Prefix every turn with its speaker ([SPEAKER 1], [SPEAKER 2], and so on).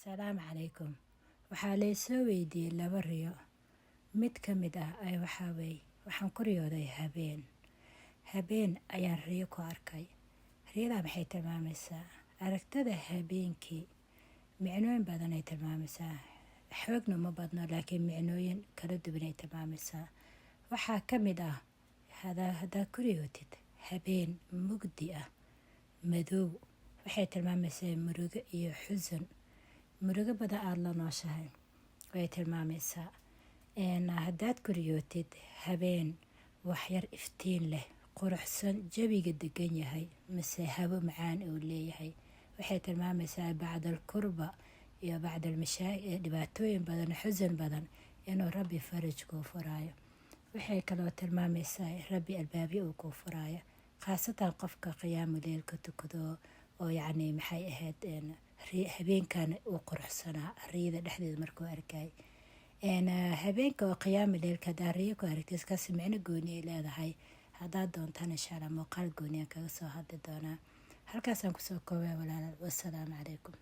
[SPEAKER 1] Salaamu calaykum. Waxaa laysoo weydiiyey laba riyo. Mid ka mid ah waxaan ku riyooday habeen. Habeen ayaan riyo ku arkay. Riyada maxay tilmaamaysaa? Aragtida habeenkii micnooyin badan ay tilmaamaysaa. Xoogna ma badno laakiin micnooyin kala duwan ay tilmaamaysaa. Waxaa ka mid ah haddaad ku riyootid habeen mugdi ah, madow, waxay tilmaamaysaa murugo iyo xusun. Murugo badan aada la nooshahay way tilmaamaysaa. Haddaad ku riyootid habeen waxyar iftiin leh, quruxsan, jawiga degan yahay, mise habo macaan uu leeyahay, waxay tilmaamaysaa bacdal kurba iyo bacdal dhibaatooyin badan, xusun badan inuu Rabbi faraj kuu furaayo. Waxay kaloo tilmaamaysaa Rabbi albaabyo uu kuu furaayo, khaasatan qofka qiyaamu leylka tukado oo maxay ahayd habeenkan uu quruxsanaa riyada dhexdeeda markuu arkay. Habeenka oo qiyaama leylka haddaad riyo ku aragtid iskaasi micno gooni ay leedahay. Haddaad doontaan insha Allah muuqaal gooni aan kaga soo hadli doonaa. Halkaasaan kusoo koobay walaalaal. Wassalaamu calaykum.